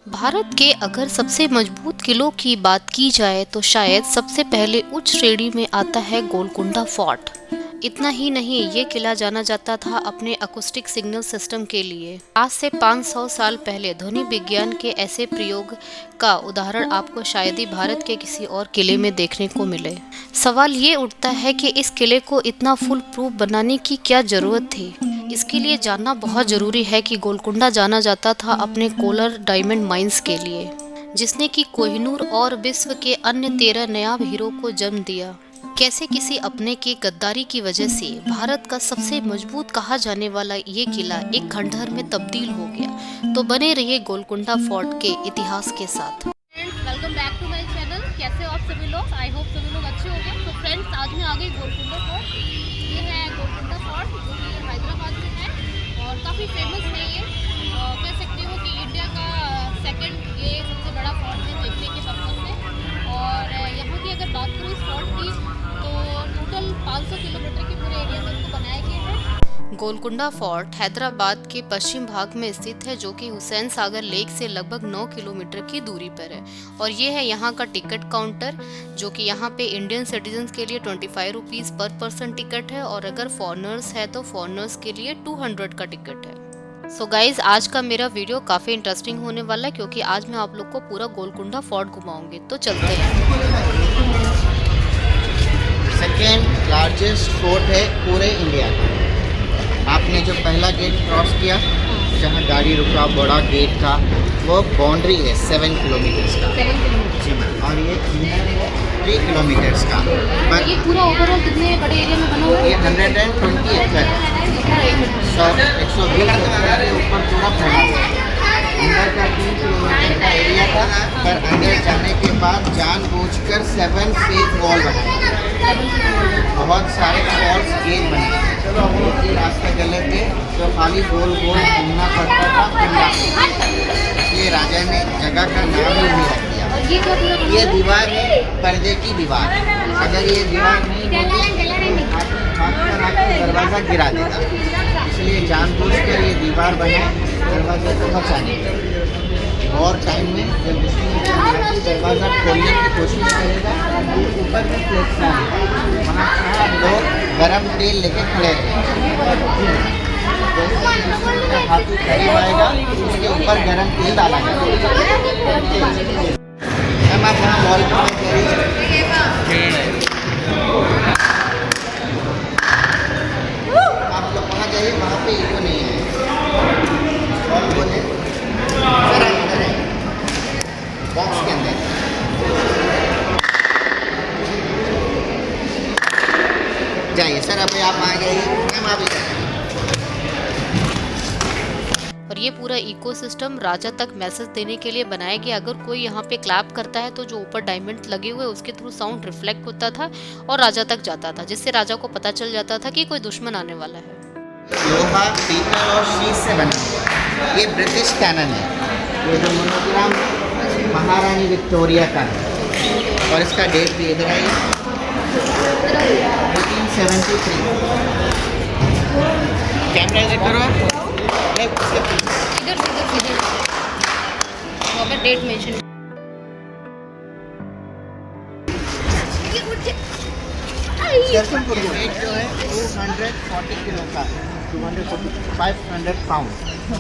भारत के अगर सबसे मजबूत किलों की बात की जाए तो शायद सबसे पहले उच्च श्रेणी में आता है गोलकुंडा फोर्ट। इतना ही नहीं, ये किला जाना जाता था अपने अकॉस्टिक सिग्नल सिस्टम के लिए। आज से 500 साल पहले ध्वनि विज्ञान के ऐसे प्रयोग का उदाहरण आपको शायद ही भारत के किसी और किले में देखने को मिले। सवाल ये उठता है कि इस किले को इतना फुल प्रूफ बनाने की क्या जरूरत थी। इसके लिए जानना बहुत जरूरी है कि गोलकुंडा जाना जाता था अपने कोलर डायमंड माइंस के लिए, जिसने कि कोहिनूर और विश्व के अन्य 13 नायाब हीरो को जन्म दिया। कैसे किसी अपने की गद्दारी की वजह से भारत का सबसे मजबूत कहा जाने वाला ये किला एक खंडहर में तब्दील हो गया। तो बने रहिए गोलकुंडा फोर्ट के इतिहास के साथ। Welcome back to my channel. कैसे हो आप सभी लोग? आई होप सभी लोग अच्छे होंगे। तो फ्रेंड्स, आज मैं आ गई गोलकुंडा फोर्ट। ये है गोलकुंडा फोर्ट जो कि हैदराबाद में है और काफ़ी फेमस है ये। कह सकते हो कि इंडिया का सेकंड ये सबसे बड़ा फोर्ट है देखने के पर्पज से। और यहाँ की अगर बात करूँ इस फोर्ट की तो टोटल 500 किलोमीटर के पूरे एरिया में इसको बनाया गया है। गोलकुंडा फोर्ट हैदराबाद के पश्चिम भाग में स्थित है, जो कि हुसैन सागर लेक से लगभग 9 किलोमीटर की दूरी पर है। और ये है यहाँ का टिकट काउंटर, जो कि यहाँ पे इंडियन सिटीजन्स के लिए 25 रुपीज़ पर पर्सन टिकट है और अगर फॉरनर्स है तो फॉरनर्स के लिए 200 का टिकट है। सो गाइज, आज का मेरा वीडियो काफ़ी इंटरेस्टिंग होने वाला है क्योंकि आज मैं आप लोग को पूरा गोलकुंडा फोर्ट घुमाऊंगी। तो चलते हैं। सेकेंड लार्जेस्ट फोर्ट है पूरे इंडिया का। आपने जो पहला गेट क्रॉस किया, जहाँ गाड़ी रुका बड़ा गेट का, वो बाउंड्री है 7 किलोमीटर्स का। जी मैम। और ये इंदर है 3 किलोमीटर्स का। पर ये पूरा ओवरऑल कितने बड़े एरिया में बना हुआ है? ये 120 एकड़ है। 120 एकड़ के ऊपर पूरा फैला हुआ है। अंदर का 3 किलोमीटर का एरिया था, पर अंदर जाने के बाद जानबूझकर 7 फेक वॉल बनाया, बहुत सारे फॉल्स गेट बने। ये रास्ता गलत है तो खाली गोल गोल घूमना पड़ता था। इसलिए राजा ने जगह का नाम ही नहीं रख दिया। ये दीवार है पर्दे की दीवार। अगर ये दीवार नहीं होती दरवाज़ा गिरा देता, इसलिए जानबूझकर ये दीवार बनाए दरवाजे को बचाने। और टाइम में जब दरवाज़ा खोलने की कोशिश करेगा तो ऊपर में प्लेटफॉर्म है, वहाँ लोग गरम तेल लेके खड़े रहेंगे। हाथी करीब आएगा उसके ऊपर गरम तेल डाला जाएगा। हम आप वहाँ मॉल आप लोग वहाँ जाइए, वहाँ पे इको नहीं है। और बोले सर अंदर है बॉक्स के अंदर। जाइए सर, अभी आप आ गए। मैम आप इधर। और ये पूरा इकोसिस्टम राजा तक मैसेज देने के लिए बनाया गया। अगर कोई यहाँ पे क्लैप करता है तो जो ऊपर डायमंड लगे हुए उसके थ्रू साउंड रिफ्लेक्ट होता था और राजा तक जाता था, जिससे राजा को पता चल जाता था कि कोई दुश्मन आने वाला है। लोहा, पीतल और शीश से बना हुआ है। ये ब्रिटिश कैनन है। ये जो मोनोग्राम महारानी विक्टोरिया का है और इसका डेट भी इधर है 1873। कैमरा इधर करो। इधर वहाँ पे डेट मेंशन। वेट जो है 240 किलो का, 500 पाउंड।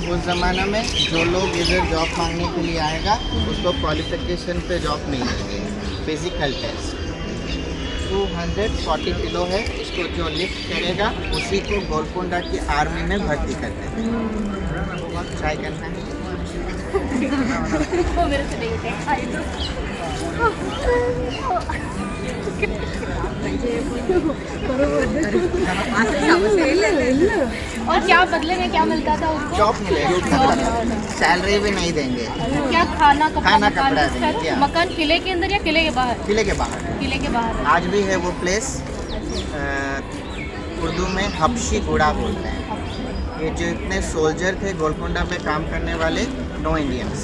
उस ज़माना में जो लोग इधर जॉब मांगने के लिए आएगा उसको क्वालिफिकेशन पे जॉब नहीं मिलेगी, फिजिकल टेस्ट। 240 किलो है। उसको जो लिफ्ट करेगा उसी को गोलकुंडा की आर्मी में भर्ती करते हैं। ट्राई करना है। और क्या बदले में क्या मिलता था उसको? जॉब मिलेगा, सैलरी भी नहीं देंगे। क्या खाना कपड़ा देंगे। मकान किले के अंदर या किले के बाहर? किले के बाहर। किले के बाहर आज भी है वो प्लेस। उर्दू में हबशी गुड़ा बोलते हैं। ये जो इतने सोल्जर थे गोलकुंडा में काम करने वाले, no Indians,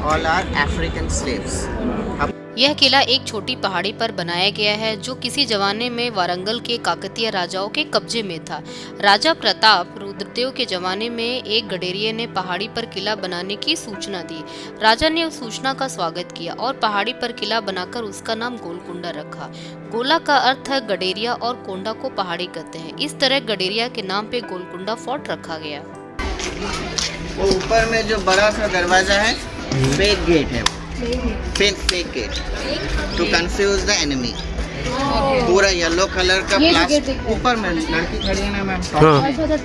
all are African slaves. यह किला एक छोटी पहाड़ी पर बनाया गया है जो किसी जमाने में वारंगल के काकतीय राजाओं के कब्जे में था। राजा प्रताप रुद्रदेव के जमाने में एक गडेरिये ने पहाड़ी पर किला बनाने की सूचना दी। राजा ने उस सूचना का स्वागत किया और पहाड़ी पर किला बनाकर उसका नाम गोलकुंडा रखा। गोला का अर्थ है गडेरिया और कोंडा को पहाड़ी कहते हैं। इस तरह गडेरिया के नाम पे गोलकुंडा फोर्ट रखा गया। वो ऊपर में जो बड़ा सा दरवाजा है फेक गेट है, fake gate to confuse the enemy. पूरा येलो कलर का प्लास्टिक ऊपर में लड़की खड़ी है ना मैम,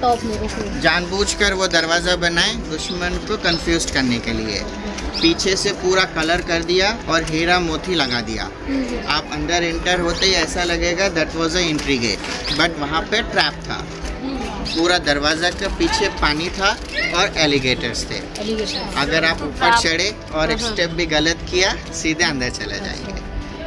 टॉप में ओके। जानबूझकर वो दरवाजा बनाए दुश्मन को कंफ्यूज करने के लिए। पीछे से पूरा कलर कर दिया और हीरा मोती लगा दिया। आप अंदर एंटर होते ही ऐसा लगेगा that was a entry gate, but वहाँ पे ट्रैप था। पूरा दरवाजा के पीछे पानी था और एलिगेटर्स थे। अगर आप ऊपर चढ़े और एक स्टेप भी गलत किया सीधे अंदर चले जाएंगे।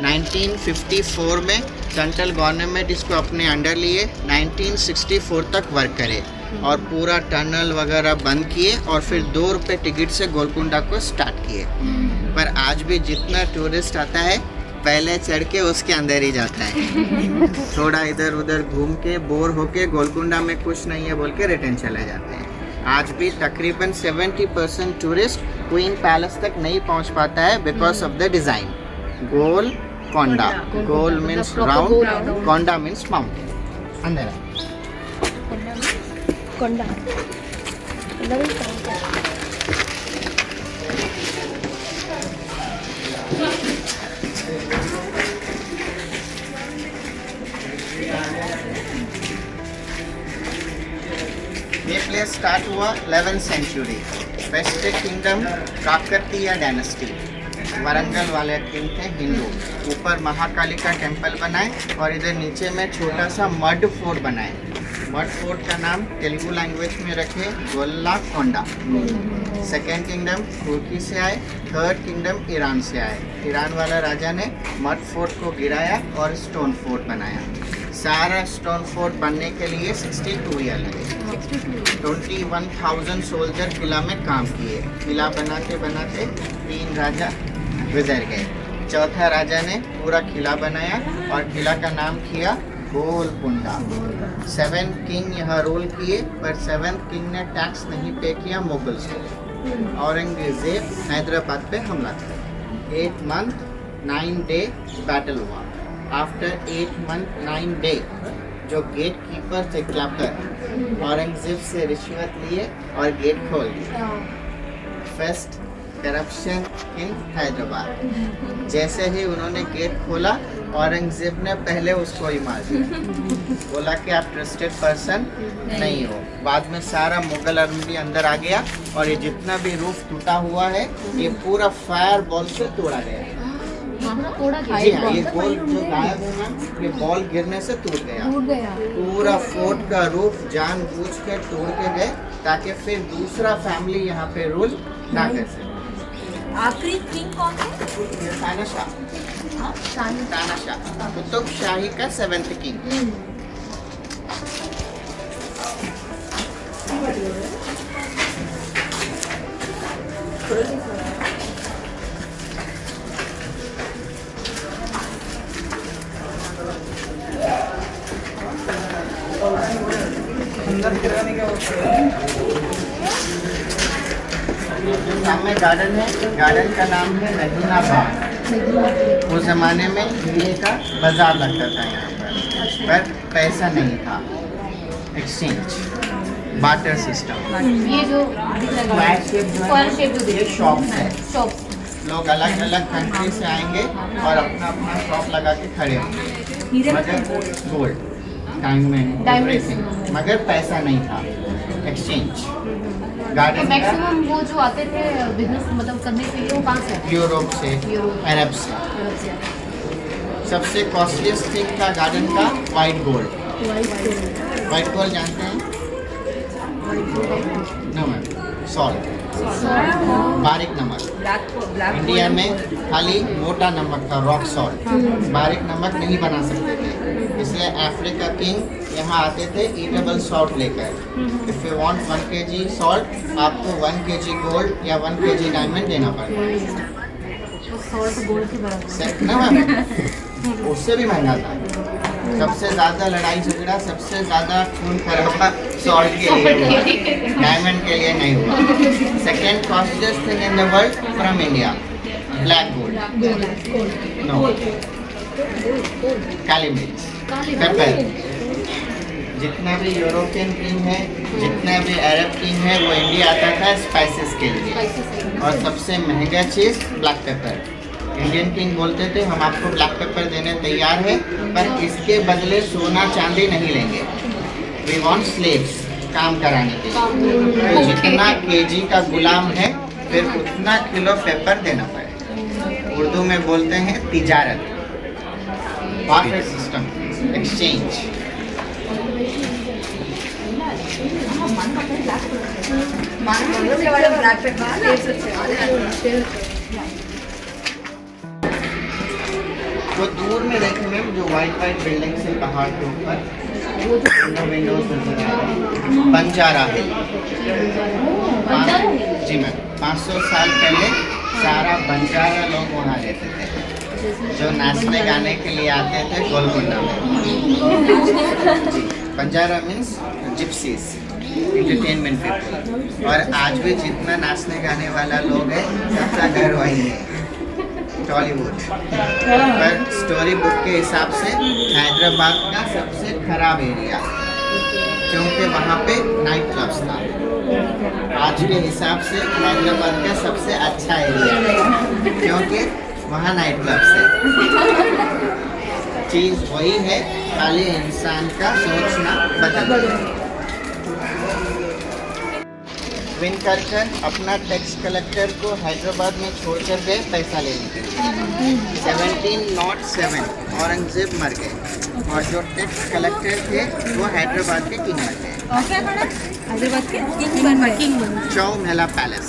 1954 में सेंट्रल गवर्नमेंट इसको अपने अंडर लिए 1964 तक वर्क करे और पूरा टनल वगैरह बंद किए और फिर 2 रुपये टिकट से गोलकुंडा को स्टार्ट किए। पर आज भी जितना टूरिस्ट आता है पहले चढ़ के उसके अंदर ही जाता है। थोड़ा इधर उधर घूम के बोर होके गोलकुंडा में कुछ नहीं है बोल के रिटर्न चले जाते हैं। आज भी तकरीबन 70% टूरिस्ट क्वीन पैलेस तक नहीं पहुंच पाता है because of the design. Golconda, गोल मीन्स राउंड, कोंडा मीन्स माउंटेन। अंदर कोंडा ये प्लेस स्टार्ट हुआ 11th century. West kingdom Kakatiya dynasty, Warangal वाले किंग थे हिंदू। ऊपर महाकाली का टेम्पल बनाए और इधर नीचे में छोटा सा मड फोर्ट बनाए। मड फोर्ट का नाम तेलुगु लैंग्वेज में रखे गोल्ला कोंडा। सेकेंड किंगडम तुर्की से आए, थर्ड किंगडम ईरान से आए। ईरान वाला राजा ने मड फोर्ट को गिराया और स्टोन फोर्ट बनाया। सारा स्टोन फोर्ट बनने के लिए 62 ईयर लगे। 21,000 सोल्जर किला में काम किए। किला बनाते बनाते 3 राजा गुजर गए। चौथा राजा ने पूरा किला बनाया और किला का नाम किया गोलकुंडा। 7 किंग यहाँ रूल किए पर 7th किंग ने टैक्स नहीं पे किया मुगल्स को। औरंगजेब हैदराबाद पे हमला किया। 8 month 9 day बैटल हुआ। आफ्टर 8 month 9 day जो गेट कीपर थे क्लैपर औरंगजेब से रिश्वत लिए और गेट खोल दिया। First corruption in Hyderabad. जैसे ही उन्होंने गेट खोला औरंगजेब ने पहले उसको ही मार दिया। बोला कि आप ट्रस्टेड पर्सन नहीं हो। बाद में सारा मुगल आर्मी अंदर आ गया और ये जितना भी रूफ टूटा हुआ है ये पूरा फायर बॉल से तोड़ा गया। जी हाँ, ये गोल जो गायब हुआ ये बॉल गिरने से टूट गया। पूरा फोर्ट का रूफ जानबूझ कर तोड़ के गए ताकि फिर दूसरा फैमिली यहाँ पे रूल ना कर सके। आखिरी किंग कौन थे? तानाशाह, कुतुब शाही का 7th किंग। सामने गार्डन है, गार्डन का नाम है नगीना बाग। उस जमाने में हीरे का बाजार लगता था यहाँ पर पैसा नहीं था। Exchange barter system. ये जो स्क्वायर शेप जो ये शॉप्स है। लोग अलग अलग कंट्री से आएंगे और अपना अपना शॉप लगा के खड़े होंगे। मगर गोल्ड टाइम में मगर पैसा नहीं था। एक्सचेंज गार्डन मैक्सिमम वो जो आते थे बिजनेस मतलब करने के लिए वो कहाँ से? यूरोप से, अरब से। सबसे कॉस्टलीस्ट थिंग था गार्डन का वाइट गोल्ड। वाइट गोल्ड जानते हैं? नमक, सॉल्ट, बारीक नमक। इंडिया में खाली मोटा नमक था, रॉक सॉल्ट। बारीक नमक नहीं बना सकते थे, इसलिए अफ्रीका किंग यहाँ आते थे ईटेबल सॉल्ट लेकर। If you want 1 kg salt आपको 1 kg गोल्ड या 1 kg डायमंड देना पड़ेगा। सॉल्ट गोल्ड के बराबर। ना मैम, उससे भी महंगा था। सबसे ज़्यादा लड़ाई झगड़ा, सबसे ज़्यादा खून खराबा सॉल्ट के लिए हुआ, डायमंड के लिए नहीं हुआ। Second costliest thing in the world from India, black gold, no, काली मिर्च, पेपर। जितना भी यूरोपियन किंग है, जितना भी अरब किंग है, वो इंडिया आता था स्पाइसेस के लिए। और सबसे महंगा चीज़ ब्लैक पेपर। इंडियन किंग बोलते थे हम आपको ब्लैक पेपर देने तैयार है, पर इसके बदले सोना चांदी नहीं लेंगे। वी वांट स्लेव्स, काम कराने के लिए। तो जितना केजी का गुलाम है, फिर उतना किलो पेपर देना पड़ेगा। उर्दू में बोलते हैं तिजारत, बार्टर सिस्टम, एक्सचेंज। वो दूर में देखें मैम, जो वाइट वाइट बिल्डिंग से पहाड़ के ऊपर विंडोज नजर आ रहे हैं, बंजारा हिल। जी मैम, 500 साल पहले सारा बंजारा लोग वहाँ रहते थे, जो नाचने गाने के लिए आते थे गोलकुंडा में। जी, Banjara means gypsies, entertainment people. और आज भी जितना नाचने गाने वाला लोग है, सबका घर वही है, टॉलीवुड। पर स्टोरी बुक के हिसाब से हैदराबाद का सबसे खराब एरिया, क्योंकि वहाँ पे नाइट क्लब्स था। आज के हिसाब से हैदराबाद का सबसे अच्छा एरिया, क्योंकि वहाँ नाइट क्लब्स है। चीज़ वही है, खाली इंसान का सोचना बदल गया। विन कर अपना टैक्स कलेक्टर को हैदराबाद में छोड़ कर गए पैसा लेने के लिए। 1707 औरंगजेब मर गए और जो टैक्स कलेक्टर थे वो हैदराबाद के किंग बन गए। हैदराबाद के किंग चौमेला पैलेस,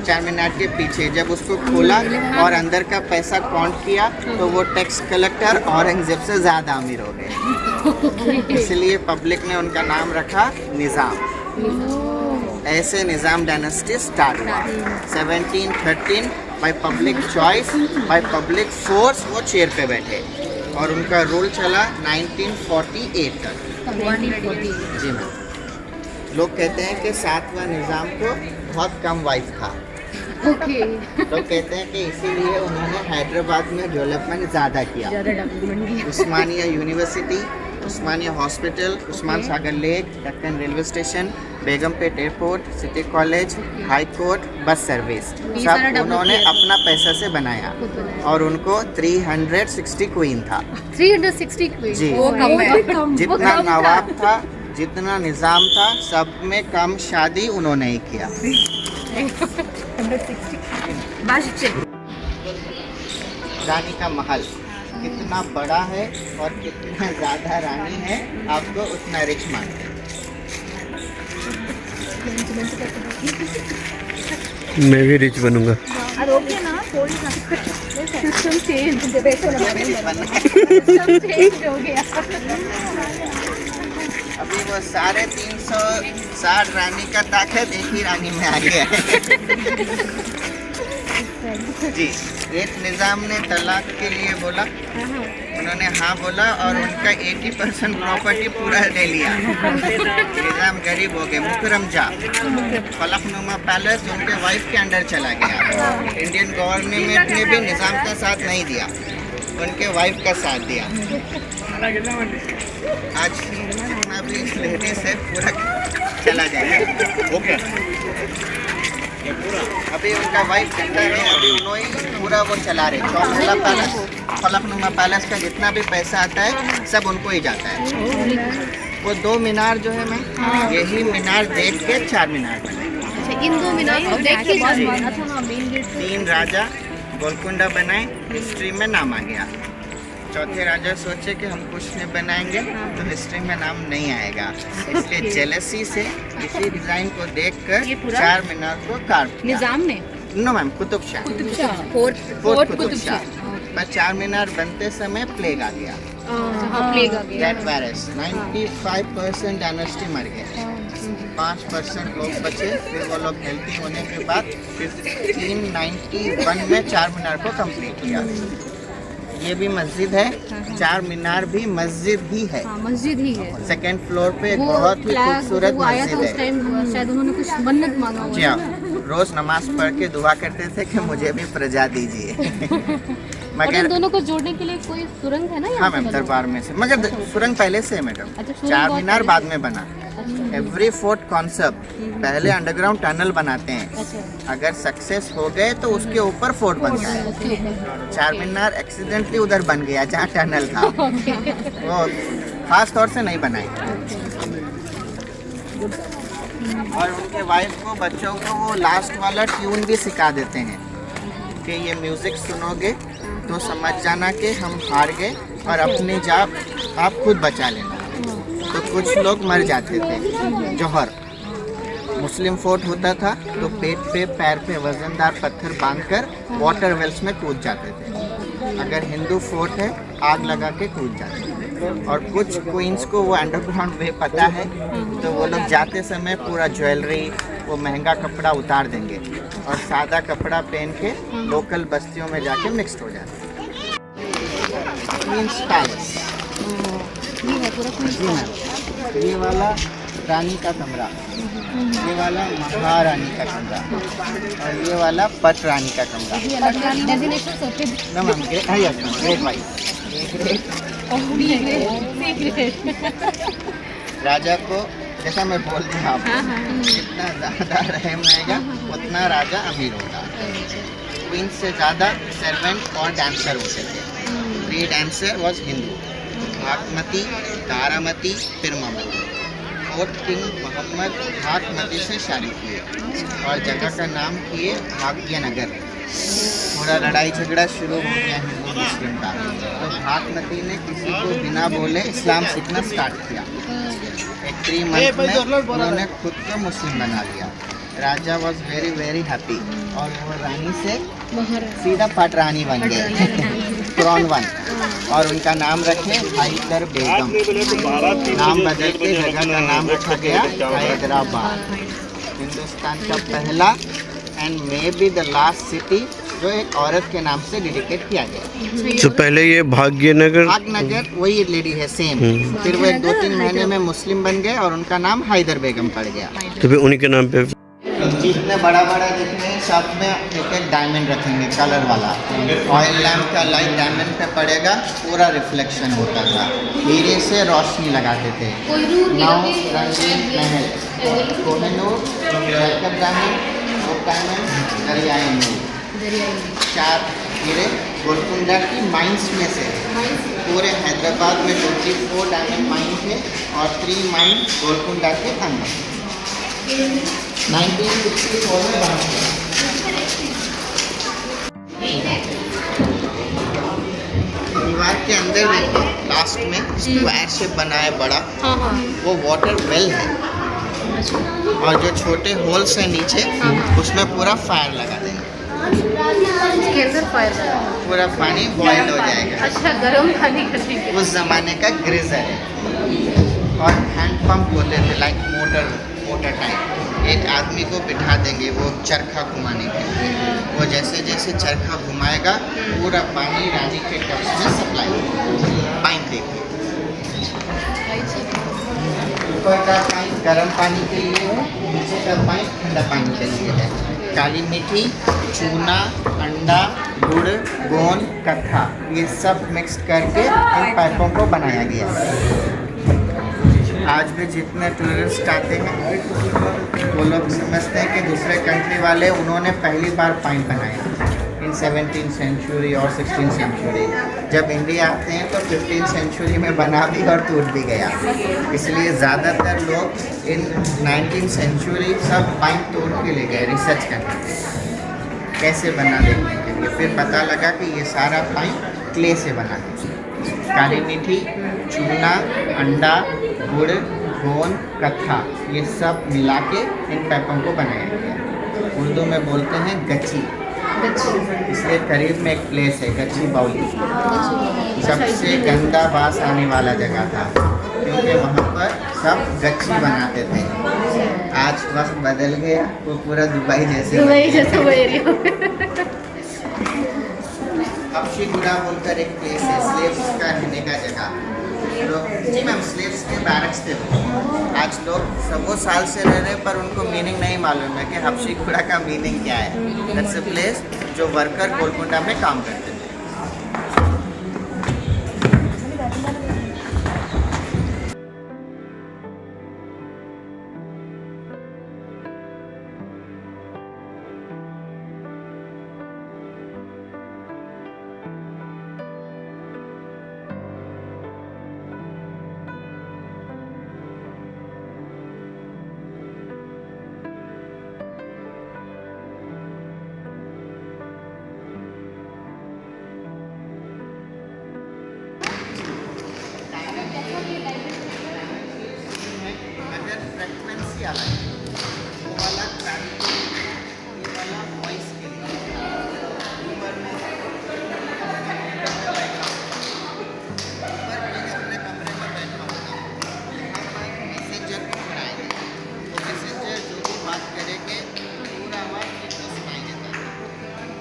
चार मीनार के पीछे। जब उसको खोला और अंदर का पैसा काउंट किया तो वो टैक्स कलेक्टर औरंगजेब से ज़्यादा अमीर हो गए, इसलिए पब्लिक ने उनका नाम रखा निज़ाम। ऐसे निज़ाम डायनेस्टी स्टार्ट हुआ 1713 by public choice, by public force. वो चेयर पे बैठे और उनका रूल चला 1948 तक। जी मैम, लोग कहते हैं कि 7वां निज़ाम को बहुत कम वाइफ था। लोग कहते हैं कि इसीलिए उन्होंने हैदराबाद में डेवलपमेंट ज़्यादा किया। Osmania university, Osmania hospital, Osman Sagar lake, Deccan railway station, Begumpet airport, city college, high court, bus service, सब उन्होंने अपना पैसा से बनाया। और उनको 360 क्वीन था। 360 क्वीन जी, वो कम है। जितना नवाब था, जितना निज़ाम था, सब में कम शादी उन्होंने ही किया। रानी का महल कितना बड़ा है और कितना ज़्यादा रानी है, आपको उतना रिच मानते हैं। मैं भी रिच बनूंगा। सिस्टम चेंज हो गया। अभी वो 360 रानी का ताकत एक ही रानी में आ गया है। जी, एक निज़ाम ने तलाक के लिए बोला, उन्होंने हाँ बोला और उनका 80% प्रॉपर्टी पूरा ले लिया। निज़ाम गरीब हो गए। मुकरम जा, फलकनुमा पैलेस उनके वाइफ के अंडर चला गया। इंडियन गवर्नमेंट ने भी निज़ाम का साथ नहीं दिया, उनके वाइफ का साथ दिया। आज जितना भी लेडीज है पूरा चला जाएगा। ओके, अभी उनका वाइफ कहता है, अभी उन्होंने पूरा वो चला रहे। चौमेला पैलेस, फलकनुमा पैलेस का जितना भी पैसा आता है सब उनको ही जाता है। वो 2 मीनार जो है मैं यही मीनार देख के 4 मीनार बनाए। इन 2 मीनार को देख के 3 राजा गोलकुंडा बनाए, हिस्ट्री में नाम आ गया। चौथे राजा सोचे कि हम कुछ नहीं बनाएंगे तो हिस्ट्री में नाम नहीं आएगा, इसलिए जेलसी से इसी डिजाइन को देखकर 4 मीनार को काट दिया। निजाम ने no ma'am, Qutub Shah, fourth Qutub Shah. पर 4 मीनार बनते समय प्लेग आ गया। प्लेग आ गया। दैट वायरस 95% डायनेस्टी मर गए। 5% लोग बचे, फिर वो लोग हेल्थी होने के बाद 1591 में चार मीनार को कंप्लीट किया। ये भी मस्जिद है, चार मीनार भी मस्जिद ही है। हाँ, मस्जिद ही है। सेकेंड फ्लोर पे एक बहुत ही खूबसूरत वो आया था मस्जिद उस है। टाइम, शायद उन्होंने कुछ मन्नत मांगा हुआ जी है हाँ, ना? रोज नमाज पढ़ के दुआ करते थे कि मुझे भी प्रजा दीजिए। और इन दोनों को जोड़ने के लिए कोई सुरंग है ना यहाँ हाँ पे मैम, मतलब? दरबार में से, मगर सुरंग पहले से है मैडम। अच्छा, सुरंग चार बहुत मीनार पहले बाद से। में बना। अच्छा। एवरी फोर्ट कॉन्सेप्ट पहले अंडरग्राउंड टनल बनाते हैं, अच्छा। अगर सक्सेस हो गए तो उसके ऊपर फोर्ट बनता है। उसके ऊपर। चार मीनार एक्सीडेंटली उधर बन गया जहाँ टनल था, वो खास तौर से नहीं बनाई। और उनके वाइफ को, बच्चों को वो लास्ट वाला ट्यून भी सिखा देते हैं कि ये म्यूजिक सुनोगे तो समझ जाना कि हम हार गए और अपनी जान आप खुद बचा लेना। तो कुछ लोग मर जाते थे। जौहर मुस्लिम फोर्ट होता था तो पेट पे पैर पे वजनदार पत्थर बांधकर वाटर वेल्स में कूद जाते थे। अगर हिंदू फोर्ट है, आग लगा के कूद जाते थे। और कुछ क्वींस को वो अंडरग्राउंड वे पता है, तो वो लोग जाते समय पूरा ज्वेलरी, वो महंगा कपड़ा उतार देंगे और सादा कपड़ा पहन के लोकल बस्तियों में जाके मिक्स्ड हो जाते हैं। क्वींस पैलेस, ये है पूरा कुछ। जी मैम, ये वाला रानी का कमरा, ये वाला महारानी का कमरा, और ये वाला पट रानी का कमरा। ये अलग डेजिग्नेशंस होते हैं। ना मैम, ग्रेट वाइट। राजा को, जैसा मैं बोल रहा हूँ, जितना ज़्यादा रहम रहेगा उतना राजा अमीर होगा। क्वीन से ज़्यादा सर्वेंट और डांसर होते थे। 3 डांसर वॉज हिंदू, भागमती, तारामती, फिर ममती। फोर्थ किंग मोहम्मद भागमती से शादी किए और जगह का नाम किए भाग्यनगर। थोड़ा लड़ाई झगड़ा शुरू हो गया हिंदू मुस्लिम का, तो भागमती ने किसी को बिना बोले इस्लाम सीखना स्टार्ट किया। एक 3 मंथ में उन्होंने खुद को मुस्लिम बना लिया। राजा वॉज वेरी वेरी हैप्पी और वो रानी से सीधा पट रानी बन गए। क्रॉन 1, और उनका नाम रखे हैदर बेगम। नाम बदल के जगह का नाम रखा गया हैदराबाद। हिंदुस्तान का पहला and may be the last city जो एक औरत के नाम से डेडिकेट किया गया। तो पहले ये भाग्यनगर, भागनगर वही लेडी है सेम, फिर वो 2-3 महीने में मुस्लिम बन गए और उनका नाम हैदर बेगम पड़ गया। तो फिर उन्हीं के नाम पे जितने बड़ा बड़ा दिखने हैं सब में एक डायमंड रखेंगे कलर वाला। ऑयल लैम्प का लाइट डायमंड पे पड़ेगा, पूरा रिफ्लेक्शन होता था। हीरे से रोशनी लगाते थे। 9 रंगीन महल, कोहिनूर, जैकब डायमंड, डायमंड, दरियाई नूर, 4 हीरे गोलकुंडा की माइंस में से। पूरे हैदराबाद में 24 डायमंड माइन थे और 3 माइन गोलकुंडा के अंदर 1964 में बना। दीवार के अंदर लास्ट में स्क्वायर शेप बना है बड़ा, वो वाटर वेल है। और जो छोटे होल्स हैं नीचे, उसमें पूरा फायर लगा देंगे। इसके अंदर फायर लगा। पूरा पानी बॉइल हो जाएगा। अच्छा, गर्म पानी करने के। उस जमाने का ग्रीजर है। और हैंड पंप होते थे, लाइक मोटर टाइप। एक आदमी को बिठा देंगे वो चरखा घुमाने के लिए। वो जैसे जैसे चरखा घुमाएगा पूरा पानी रानी के टब्स में सप्लाई होगा। पाइप देखिए, ऊपर का पाइप गर्म पानी के लिए है, नीचे का पाइप ठंडा पानी के लिए है। काली मिट्टी, चूना, अंडा, गुड़, गोंद, कत्था, ये सब मिक्स करके इन पाइपों को बनाया गया। आज भी जितने टूरिस्ट आते हैं वो लोग समझते हैं कि दूसरे कंट्री वाले उन्होंने पहली बार पाइप बनाया इन 17th सेंचुरी और 16th सेंचुरी। जब इंडिया आते हैं तो 15th सेंचुरी में बना भी और टूट भी गया। इसलिए ज़्यादातर लोग इन 19th सेंचुरी सब पाइप तोड़ के ले गए रिसर्च करने कैसे बना देखने के लिए। फिर पता लगा कि ये सारा पाइप क्ले से बना है। काली मीठी, चूना, अंडा, गुड़, गोंद, कत्था, ये सब मिला के इन पाइपों को बनाया गया। उर्दू में बोलते हैं गच्ची, इसलिए करीब में एक प्लेस है गच्ची बाउली, सबसे गंदा बास आने वाला जगह था। क्योंकि वहाँ पर सब गच्ची बनाते थे। आज वक्त बदल गया, वो पूरा दुबई जैसे बन दुबई गया। जैसा वो एरिया। हबशीगुड़ा बोलकर एक प्लेस है, स्लेव्स का रहने का जगह। तो जी मैम, स्लेव्स के बैरक्स थे वो। आज लोग सबो साल से रह रहे हैं, पर उनको मीनिंग नहीं मालूम है कि हबशीगुड़ा का मीनिंग क्या है। दैट्स अ प्लेस जो वर्कर गोलकुंडा में काम करते थे। मगर फ्रीक्वेंसी अलग है, वो वाला ट्रैफिक, ये वाला वॉइस के लिए। ऊपर में ऊपर मैं अपने कमरे में बैठा होता हूँ, यहाँ पर मैसेंजर को सुनाएंगे, वो मैसेंजर जो भी बात करेंगे पूरा आवाज़ किसको सुनाई देता है,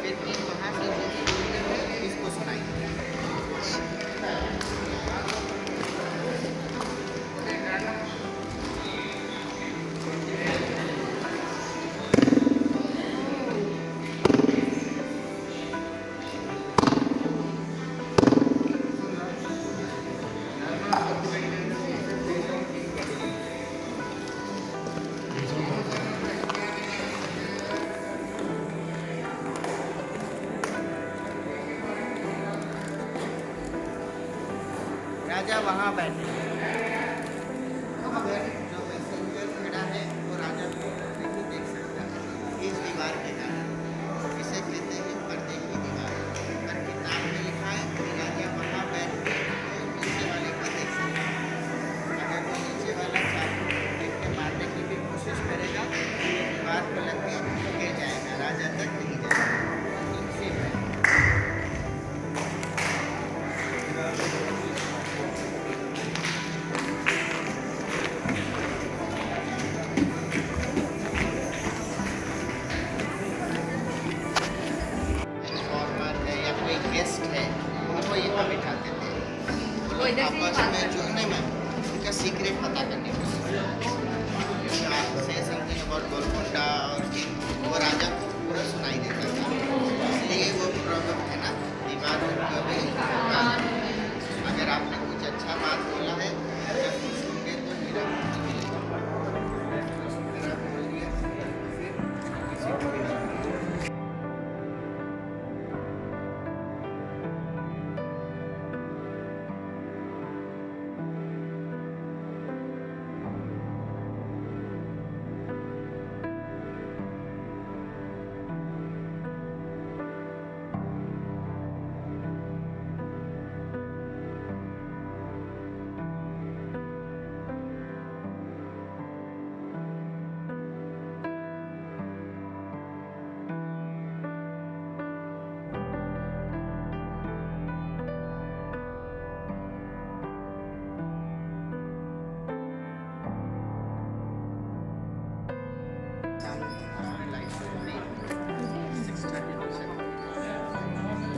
फिर भी वहाँ से जो भी बोलते हैं किसको सुनाई देता है। राजा वहाँ बैठे, मगर जो मैसेंजर खड़ा है वो राजा को नहीं देख सकता इस दीवार के कारण। इसे कहते हैं पर्दे की दीवार। पर किताब में लिखा है कि राजा वहाँ बैठ के वो नीचे वाले को देख सकता है। अगर वो नीचे वाला चाकू देख के मारने की भी कोशिश करेगा तो दीवार को लग के गिर जाएगा, राजा तक नहीं जाएगा। इनसे है फॉर्मर है या कोई गेस्ट है, उनको यहाँ बिठाते थे। वो लोग आपस में जुड़ने में उनका सीक्रेट पता करने की से समथिंग अबाउट गोलकुंडा, और वो राजा को पूरा सुनाई देता था। इसलिए वो प्रॉब्लम है ना, दीवार में कभी अगर आपने कुछ अच्छा बात बोला है, जब खुश होंगे तो मेरा मिलेगा। अगर आप बोल दिया फिर किसी को भी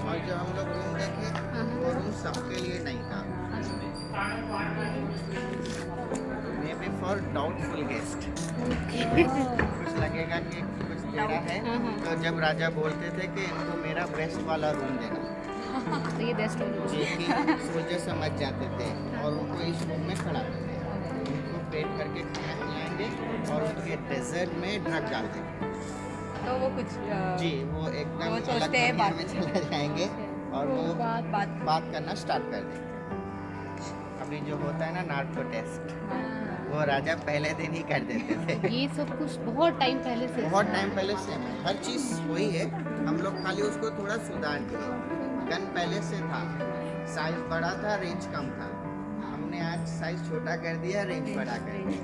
और जो हम लोग रूम देखे वो रूम सबके लिए नहीं था, may be for doubtful guest. कुछ लगेगा कि कुछ टेढ़ा है, तो जब राजा बोलते थे कि इनको मेरा बेस्ट वाला रूम देना, तो ये बेस्ट हो जी कि सोल्जर समझ जाते थे और उनको इस रूम में खड़ा करते थे, उनको पेट करके खाना खिलाएंगे और उनके डेजर्ट में ड्रग डाल देंगे। तो वो कुछ जी वो एकदम वो अलग सोचते हैं दुनिया बात में चले जाएंगे और वो बात बात करना स्टार्ट कर देंगे। अभी जो होता है ना नार्को टेस्ट, वो राजा पहले दिन ही कर देते थे। ये सब कुछ बहुत टाइम पहले से बहुत टाइम पहले से हर चीज़ वही है, हम लोग खाली उसको थोड़ा सुधार दिए। गन पहले से था, साइज बड़ा था, रेंज कम था, हमने आज साइज छोटा कर दिया, रेंज बड़ा कर दिया।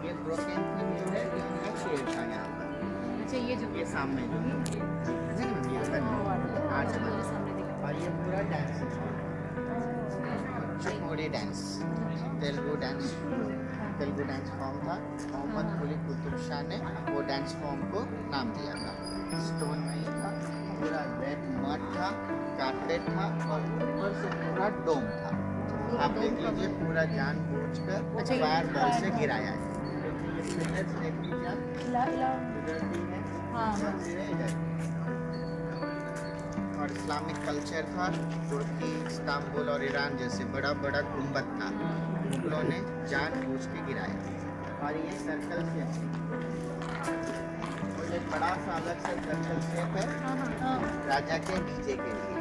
ये ब्रोकन थिंग जो है इनका शेड था यहाँ पर। अच्छा ये जो ये सामने जो है ना, ये आज और ये पूरा डांस है। Kuchipudi dance, Telugu dance form था। मोहम्मद कुली कुतुब शाह ने वो डांस फॉर्म को नाम दिया था। स्टोन नहीं था, पूरा रेड मड था, कारपेट था और ऊपर से पूरा डोम था। आप देख लीजिए पूरा जानबूझकर फायर बॉल से गिराया है। पिलर्स देख लीजिए आप, इधर भी है, इधर। और इस्लामिक कल्चर था, तुर्की, इस्तांबुल और ईरान जैसे बड़ा बड़ा गुंबद था, मुगलों ने जानबूझ के गिराया। और ये सर्कल शेप, और एक बड़ा सा अलग से सर्कल शेप है राजा के डीजे के लिए।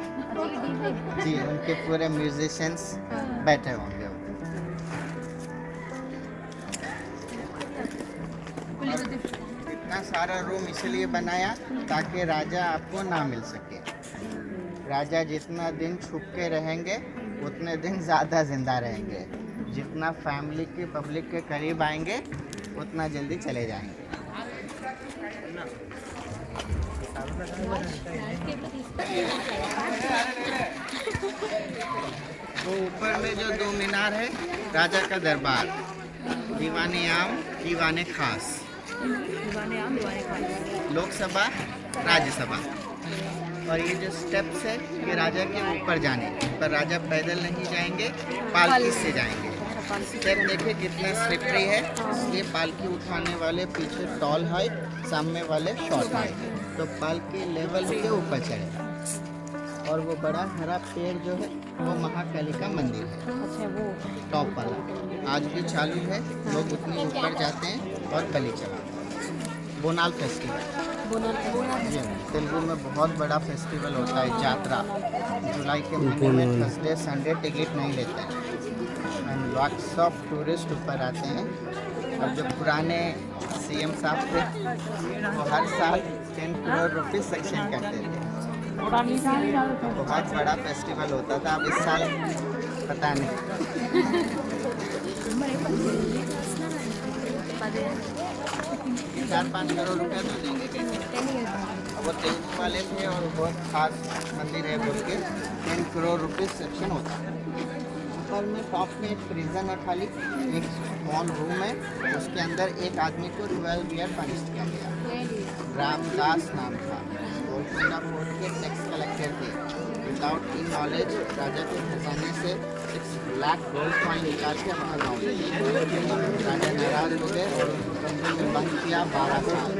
जी, उनके पूरे म्यूजिशियंस बैठे होंगे। इतना सारा रूम इसलिए बनाया ताकि राजा आपको ना मिल सके। राजा जितना दिन छुप के रहेंगे उतने दिन ज़्यादा जिंदा रहेंगे, जितना फैमिली के पब्लिक के करीब आएंगे उतना जल्दी चले जाएंगे। तो ऊपर में जो दो मीनार है, राजा का दरबार, दीवाने आम दीवाने खास, लोकसभा राज्यसभा। और ये जो स्टेप्स है ये राजा के ऊपर जाने, पर राजा पैदल नहीं जाएंगे, पालकी से जाएंगे। स्टेप देखिए कितना स्लिपरी है, इसलिए पालकी उठाने वाले पीछे टॉल हाइट, सामने वाले शॉर्ट हाइट, तो पालकी लेवल के ऊपर चढ़ेगा। और वो बड़ा हरा पेड़ जो है वो महाकाली का मंदिर है, टॉप वाला, आज भी चालू है। लोग उतनी ऊपर जाते हैं और बलि चढ़ाते हैं। बोनाल फेस्टिवल जी, तेलुगु में बहुत बड़ा फेस्टिवल होता है, यात्रा। जुलाई के महीने में थर्सडे संडे टिकट नहीं लेते हैं एंड लॉट्स ऑफ टूरिस्ट ऊपर आते हैं। और जो पुराने सीएम साहब थे वो हर साल 10 करोड़ रुपये सेक्शन करते थे। बहुत बड़ा फेस्टिवल होता था, अब इस साल पता नहीं। 4-5 करोड़ रुपया तो देंगे कैसे। वो तेलुगु वाले थे और बहुत खास मंदिर है बोल के 10 करोड़ रुपये सेक्शन होता है। ऊपर में टॉप में एक प्रिजन है, खाली एक स्मॉल रूम है, उसके अंदर एक आदमी को 12 ईयर पनिश किया गया। रामदास नाम था, गोलकुंडा फोर्ट के टैक्स कलेक्टर थे। विदाउट इन नॉलेज राजा के खजाने से 6 लाख गोल्ड कॉइन निकाल के अपना गाँव ले गए। राजा नाराज हो गए और कमरे में बंद किया 12 साल।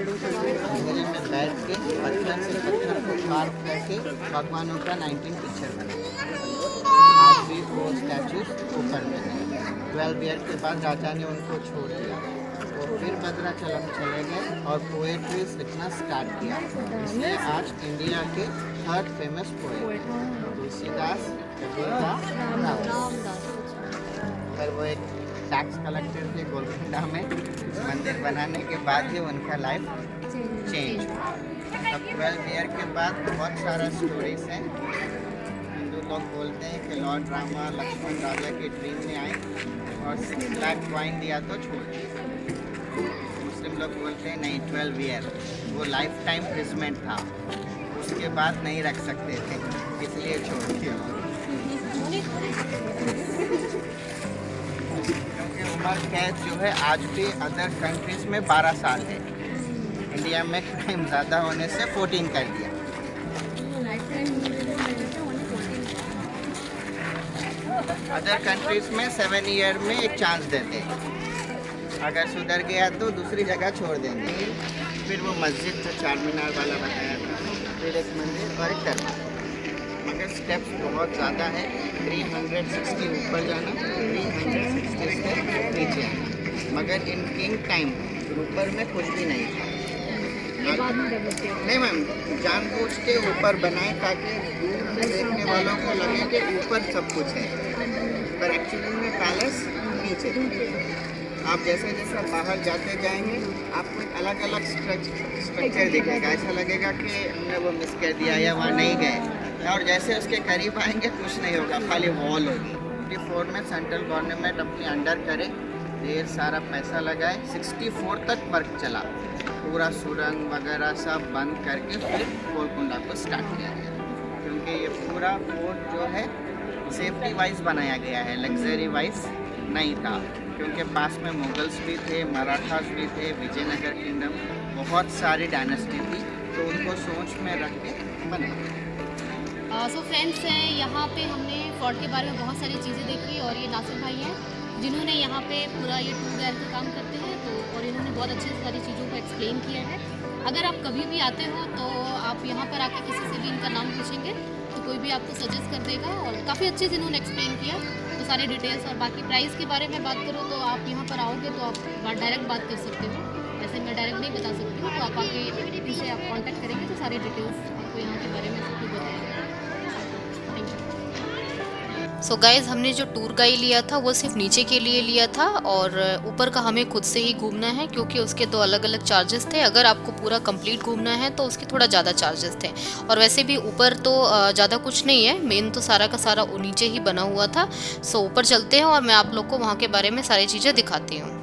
अंधेरे में बैठ के पत्थर से पत्थर को पार करके भगवानों का 19 पिक्चर बना। आज भी वो स्टैचूज ऊपर में है। 12 ईयर के बाद राजा ने उनको छोड़ दिया, वो फिर भद्राचलम चले गए और पोएट्री लिखना स्टार्ट किया। इसलिए आज इंडिया के 3rd famous poet Tulsidas, Kabirdas, Ramdas. पर वो एक टैक्स कलेक्टर थे गोलकुंडा में। मंदिर बनाने के बाद ही उनका लाइफ चेंज। अब 12 ईयर के बाद बहुत सारा स्टोरीज हैं। हिंदू लोग बोलते हैं कि लॉर्ड रामा लक्ष्मण राजा के ड्रीम में आए और 6 लाख कॉइन दिया तो छोड़ दिया। मुस्लिम लोग बोलते हैं नहीं, 12 ईयर वो लाइफ टाइम प्रिजमेंट था, उसके बाद नहीं रख सकते थे, इसलिए छोड़ दिया। क्योंकि उम्र कैद जो है आज भी अदर कंट्रीज में 12 साल है, इंडिया में क्राइम ज़्यादा होने से 14 कर दिया। अदर कंट्रीज में 7 ईयर में एक चांस देते हैं, अगर सुधर गया तो दूसरी जगह छोड़ देंगे। फिर वो मस्जिद जो चार मीनार वाला बताया था, फिर एक मंदिर और एक दरबार। मगर स्टेप्स बहुत ज़्यादा है, 360 ऊपर जाना, 360 से नीचे आना। मगर इन किंग टाइम ऊपर में कुछ भी नहीं था। नहीं मैम, जानबूझ के ऊपर बनाए ताकि दूर से देखने वालों को लगे कि ऊपर सब कुछ है, पर एक्चुअली में पैलेस नीचे। आप जैसे जैसे बाहर जाते जाएंगे आपको एक अलग अलग स्ट्रक्चर दिखेगा, ऐसा लगेगा कि हमने वो मिस कर दिया या वहाँ नहीं गए। और जैसे उसके करीब आएंगे कुछ नहीं होगा, खाली वॉल होगी। 54 में सेंट्रल गवर्नमेंट अपने अंडर करे, ढेर सारा पैसा लगाए, 64 तक वर्क चला, पूरा सुरंग वगैरह सब बंद करके फिर गोलकुंडा को स्टार्ट किया गया। क्योंकि ये पूरा फोर्ट जो है सेफ्टी वाइज बनाया गया है, लग्जरी वाइज नहीं था, क्योंकि पास में मुगल्स भी थे, मराठास भी थे, विजयनगर किंगडम, बहुत सारी डायनेस्टी थी, तो उनको सोच में रख के बना। सो फ्रेंड्स, यहाँ पे हमने फोर्ट के बारे में बहुत सारी चीज़ें देखी और ये नासिर भाई हैं जिन्होंने यहाँ पे पूरा ये टूर गाइड का काम करते हैं, तो और इन्होंने बहुत अच्छी सारी चीज़ों को एक्सप्लेन किया है। अगर आप कभी भी आते हो तो आप यहाँ पर आकर किसी से भी इनका नाम पूछेंगे तो कोई भी आपको सजेस्ट कर देगा, और काफ़ी अच्छे से इन्होंने एक्सप्लेन किया तो सारे डिटेल्स। और बाकी प्राइस के बारे में बात करो तो आप यहाँ पर आओगे तो आप डायरेक्ट बात कर सकते हो, ऐसे मैं डायरेक्ट नहीं बता सकती हूँ, तो आप आके इनसे आप कॉन्टैक्ट करेंगे तो सारे डिटेल्स आपको यहाँ के बारे में सब कुछ बताएंगे। Thank you. सो गाइज, हमने जो टूर गाइड लिया था वो सिर्फ नीचे के लिए लिया था, और ऊपर का हमें खुद से ही घूमना है क्योंकि उसके 2 अलग अलग चार्जेस थे। अगर आपको पूरा कंप्लीट घूमना है तो उसके थोड़ा ज़्यादा चार्जेस थे, और वैसे भी ऊपर तो ज़्यादा कुछ नहीं है, मेन तो सारा का सारा नीचे ही बना हुआ था। सो ऊपर चलते हैं और मैं आप लोग को वहाँ के बारे में सारी चीज़ें दिखाती हूँ।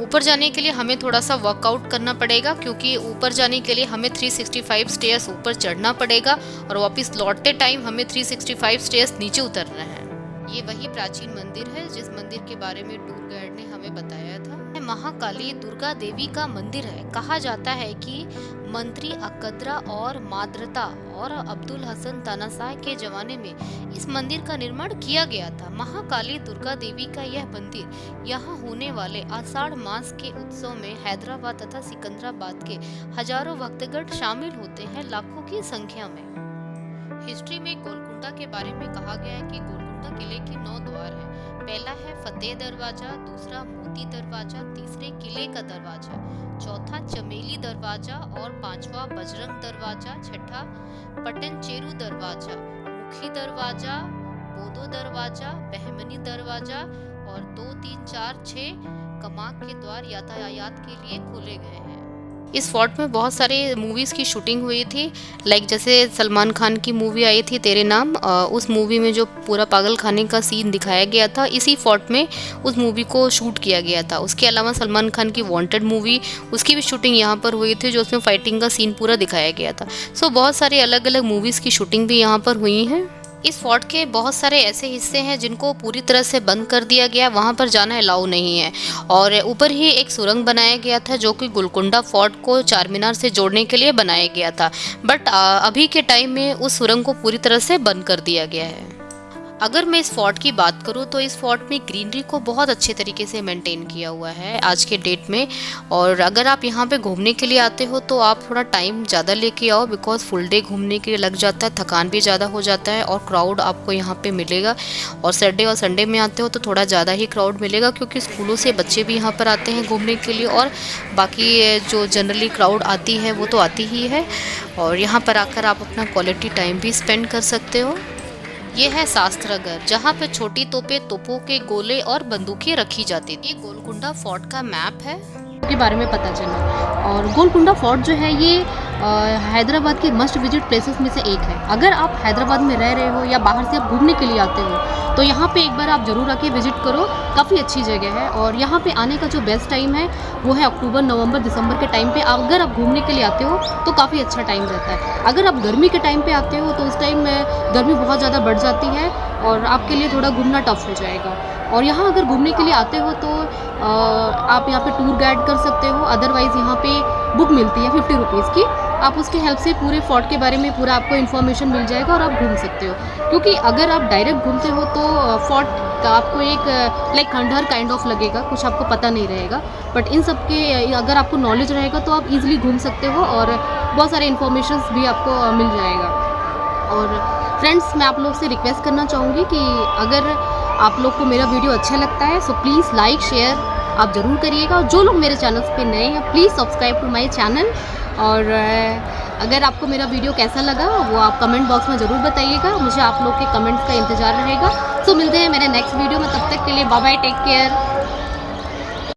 ऊपर जाने के लिए हमें थोड़ा सा वर्कआउट करना पड़ेगा, क्योंकि ऊपर जाने के लिए हमें 365 स्टेयर्स ऊपर चढ़ना पड़ेगा, और वापस लौटते टाइम हमें 365 स्टेयर्स नीचे उतरना है। ये वही प्राचीन मंदिर है जिस मंदिर के बारे में टूर गाइड ने हमें बताया था। महाकाली दुर्गा देवी का मंदिर है। कहा जाता है कि मंत्री अकदरा और माद्रता और अब्दुल हसन तानाशाह के जमाने में इस मंदिर का निर्माण किया गया था। महाकाली दुर्गा देवी का यह मंदिर यहाँ होने वाले आषाढ़ मास के उत्सव में हैदराबाद तथा सिकंदराबाद के हजारों भक्तगण शामिल होते हैं, लाखों की संख्या में। हिस्ट्री में गोलकुंडा के बारे में कहा गया है कि गोलकुंडा किले के 9 द्वार हैं। पहला है फतेह दरवाजा, दूसरा मोती दरवाजा, तीसरे किले का दरवाजा, चौथा चमेली दरवाजा और 5वां बजरंग दरवाजा, छठा पटनचेरू दरवाजा, मुखी दरवाजा, बोदो दरवाजा, बहमनी दरवाजा और 2, 3, 4, 6 कमाक के द्वार यातायात के लिए खोले गए हैं। इस फोर्ट में बहुत सारे मूवीज़ की शूटिंग हुई थी, लाइक जैसे सलमान खान की मूवी आई थी तेरे नाम, उस मूवी में जो पूरा पागल खाने का सीन दिखाया गया था इसी फोर्ट में उस मूवी को शूट किया गया था। उसके अलावा सलमान खान की वांटेड मूवी, उसकी भी शूटिंग यहाँ पर हुई थी, जो उसमें फाइटिंग का सीन पूरा दिखाया गया था। सो बहुत सारे अलग अलग मूवीज़ की शूटिंग भी यहाँ पर हुई हैं। इस फोर्ट के बहुत सारे ऐसे हिस्से हैं जिनको पूरी तरह से बंद कर दिया गया, वहाँ पर जाना अलाउ नहीं है, और ऊपर ही एक सुरंग बनाया गया था जो कि गोलकुंडा फोर्ट को चार मीनार से जोड़ने के लिए बनाया गया था। बट अभी के टाइम में उस सुरंग को पूरी तरह से बंद कर दिया गया है। अगर मैं इस फोर्ट की बात करूं तो इस फोर्ट में ग्रीनरी को बहुत अच्छे तरीके से मेंटेन किया हुआ है आज के डेट में। और अगर आप यहाँ पे घूमने के लिए आते हो तो आप थोड़ा टाइम ज़्यादा लेके आओ, बिकॉज फुल डे घूमने के लिए लग जाता है, थकान भी ज़्यादा हो जाता है और क्राउड आपको यहाँ पे मिलेगा। और सैटरडे और संडे में आते हो तो थोड़ा ज़्यादा ही क्राउड मिलेगा, क्योंकि स्कूलों से बच्चे भी यहाँ पर आते हैं घूमने के लिए, और बाकी जो जनरली क्राउड आती है वो तो आती ही है। और यहाँ पर आकर आप अपना क्वालिटी टाइम भी स्पेंड कर सकते हो। ये है शास्त्रागार, जहाँ पे छोटी तोपों के गोले और बंदूकें रखी जाती थी। ये गोलकुंडा फोर्ट का मैप है के बारे में पता चला। और गोलकुंडा फोर्ट जो है ये हैदराबाद के मस्ट विजिट प्लेसेस में से एक है। अगर आप हैदराबाद में रह रहे हो या बाहर से आप घूमने के लिए आते हो तो यहाँ पे एक बार आप ज़रूर आके विजिट करो, काफ़ी अच्छी जगह है। और यहाँ पे आने का जो बेस्ट टाइम है वो है अक्टूबर, नवंबर, दिसंबर के टाइम पे। अगर आप घूमने के लिए आते हो तो काफ़ी अच्छा टाइम रहता है। अगर आप गर्मी के टाइम पे आते हो तो उस टाइम में गर्मी बहुत ज़्यादा बढ़ जाती है और आपके लिए थोड़ा घूमना टफ हो जाएगा। और यहाँ अगर घूमने के लिए आते हो तो आप यहाँ पे टूर गाइड कर सकते हो, अदरवाइज़ यहाँ पे बुक मिलती है 50 रुपीज़ की। आप उसके हेल्प से पूरे फोर्ट के बारे में पूरा आपको इन्फॉर्मेशन मिल जाएगा और आप घूम सकते हो। क्योंकि अगर आप डायरेक्ट घूमते हो तो फोर्ट का आपको एक लाइक खंडहर काइंड ऑफ लगेगा, कुछ आपको पता नहीं रहेगा। बट इन सब के अगर आपको नॉलेज रहेगा तो आप ईजिली घूम सकते हो और बहुत सारे इन्फॉर्मेशंस भी आपको मिल जाएगा। और फ्रेंड्स, मैं आप लोग से रिक्वेस्ट करना चाहूँगी कि अगर आप लोग को मेरा वीडियो अच्छा लगता है सो प्लीज़ लाइक शेयर आप ज़रूर करिएगा। और जो लोग मेरे चैनल पे नए हैं please subscribe to my channel. और अगर आपको मेरा वीडियो कैसा लगा वो आप कमेंट बॉक्स में ज़रूर बताइएगा, मुझे आप लोग के कमेंट्स का इंतज़ार रहेगा। सो मिलते हैं मेरे नेक्स्ट वीडियो में, तब तक के लिए बाय बाय, टेक केयर।